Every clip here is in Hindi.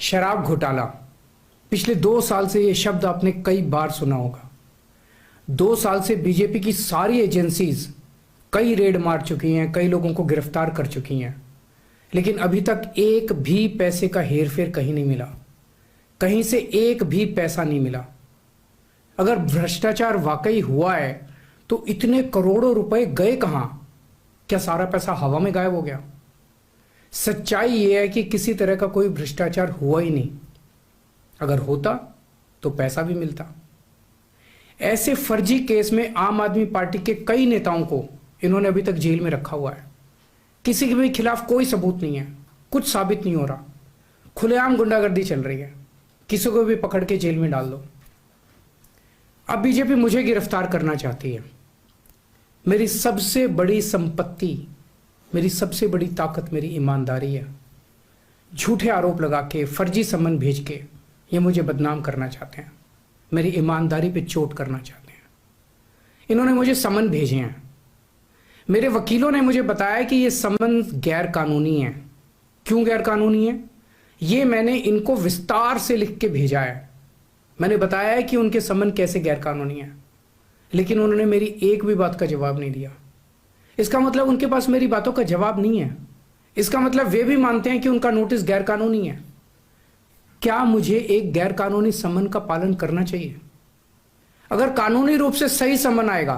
शराब घोटाला। पिछले 2 साल से ये शब्द आपने कई बार सुना होगा। 2 साल से बीजेपी की सारी एजेंसीज कई रेड मार चुकी हैं, कई लोगों को गिरफ्तार कर चुकी हैं, लेकिन अभी तक एक भी पैसे का हेरफेर कहीं नहीं मिला, कहीं से एक भी पैसा नहीं मिला। अगर भ्रष्टाचार वाकई हुआ है तो इतने करोड़ों रुपए गए कहां? क्या सारा पैसा हवा में गायब हो गया? सच्चाई यह है कि किसी तरह का कोई भ्रष्टाचार हुआ ही नहीं। अगर होता तो पैसा भी मिलता। ऐसे फर्जी केस में आम आदमी पार्टी के कई नेताओं को इन्होंने अभी तक जेल में रखा हुआ है। किसी के भी खिलाफ कोई सबूत नहीं है, कुछ साबित नहीं हो रहा, खुलेआम गुंडागर्दी चल रही है, किसी को भी पकड़ के जेल में डाल दो। अब बीजेपी मुझे गिरफ्तार करना चाहती है। मेरी सबसे बड़ी संपत्ति, मेरी सबसे बड़ी ताकत मेरी ईमानदारी है। झूठे आरोप लगा के, फर्जी समन भेज के ये मुझे बदनाम करना चाहते हैं, मेरी ईमानदारी पे चोट करना चाहते हैं। इन्होंने मुझे समन भेजे हैं। मेरे वकीलों ने मुझे बताया कि ये समन गैर कानूनी है। क्यों गैर कानूनी है? ये मैंने इनको विस्तार से लिख के भेजा है। मैंने बताया है कि उनके समन कैसे गैर कानूनी है, लेकिन उन्होंने मेरी एक भी बात का जवाब नहीं दिया। इसका मतलब उनके पास मेरी बातों का जवाब नहीं है। इसका मतलब वे भी मानते हैं कि उनका नोटिस गैर कानूनी है। क्या मुझे एक गैर कानूनी समन का पालन करना चाहिए? अगर कानूनी रूप से सही समन आएगा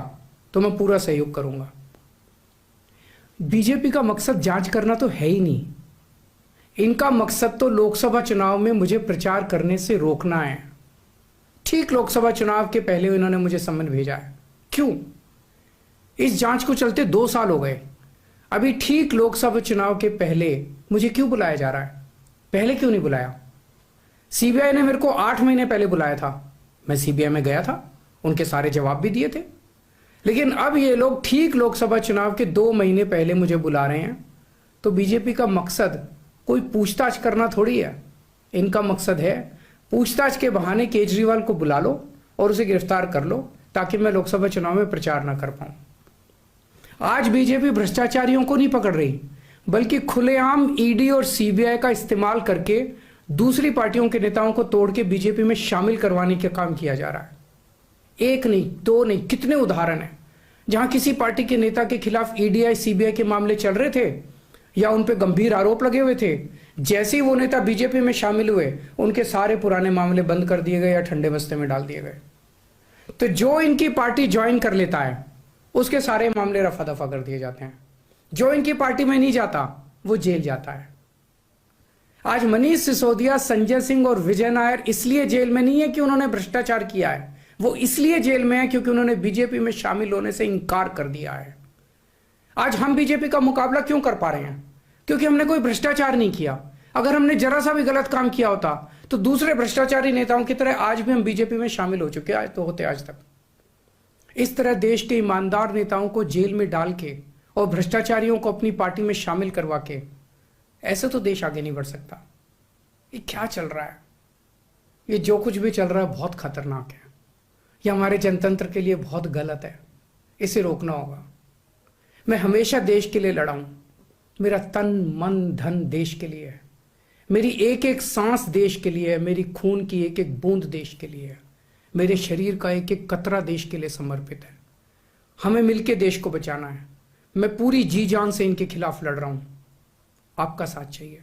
तो मैं पूरा सहयोग करूंगा। बीजेपी का मकसद जांच करना तो है ही नहीं। इनका मकसद तो लोकसभा चुनाव में मुझे प्रचार करने से रोकना है। ठीक लोकसभा चुनाव के पहले इन्होंने मुझे समन भेजा है। क्यों? इस जांच को चलते 2 साल हो गए। अभी ठीक लोकसभा चुनाव के पहले मुझे क्यों बुलाया जा रहा है? पहले क्यों नहीं बुलाया? सीबीआई ने मेरे को 8 महीने पहले बुलाया था। मैं सीबीआई में गया था, उनके सारे जवाब भी दिए थे। लेकिन अब ये लोग ठीक लोकसभा चुनाव के 2 महीने पहले मुझे बुला रहे हैं। तो बीजेपी का मकसद कोई पूछताछ करना थोड़ी है। इनका मकसद है पूछताछ के बहाने केजरीवाल को बुला लो और उसे गिरफ्तार कर लो, ताकि मैं लोकसभा चुनाव में प्रचार ना कर पाऊं। आज बीजेपी भ्रष्टाचारियों को नहीं पकड़ रही, बल्कि खुलेआम ईडी और सीबीआई का इस्तेमाल करके दूसरी पार्टियों के नेताओं को तोड़ के बीजेपी में शामिल करवाने का काम किया जा रहा है। एक नहीं, 2 नहीं, कितने उदाहरण हैं जहां किसी पार्टी के नेता के खिलाफ ईडी सीबीआई के मामले चल रहे थे या उन पे गंभीर आरोप लगे हुए थे। जैसे ही वो नेता बीजेपी में शामिल हुए, उनके सारे पुराने मामले बंद कर दिए गए या ठंडे बस्ते में डाल दिए गए। तो जो इनकी पार्टी ज्वाइन कर लेता है उसके सारे मामले रफा दफा कर दिए जाते हैं। जो इनकी पार्टी में नहीं जाता वो जेल जाता है। आज मनीष सिसोदिया, संजय सिंह और विजय नायर इसलिए जेल में नहीं है कि उन्होंने भ्रष्टाचार किया है, वो इसलिए जेल में है क्योंकि उन्होंने बीजेपी में शामिल होने से इनकार कर दिया है। आज हम बीजेपी का मुकाबला क्यों कर पा रहे हैं? क्योंकि हमने कोई भ्रष्टाचार नहीं किया। अगर हमने जरा सा भी गलत काम किया होता तो दूसरे भ्रष्टाचारी नेताओं की तरह आज भी हम बीजेपी में शामिल हो चुके आज तो होते आज तक। इस तरह देश के ईमानदार नेताओं को जेल में डाल के और भ्रष्टाचारियों को अपनी पार्टी में शामिल करवा के ऐसे तो देश आगे नहीं बढ़ सकता। ये क्या चल रहा है? ये जो कुछ भी चल रहा है बहुत खतरनाक है। ये हमारे जनतंत्र के लिए बहुत गलत है। इसे रोकना होगा। मैं हमेशा देश के लिए लड़ा हूं। मेरा तन मन धन देश के लिए है। मेरी एक एक सांस देश के लिए है। मेरी खून की एक एक बूंद देश के लिए है। मेरे शरीर का एक एक कतरा देश के लिए समर्पित है। हमें मिलकर देश को बचाना है। मैं पूरी जी जान से इनके खिलाफ लड़ रहा हूं। आपका साथ चाहिए।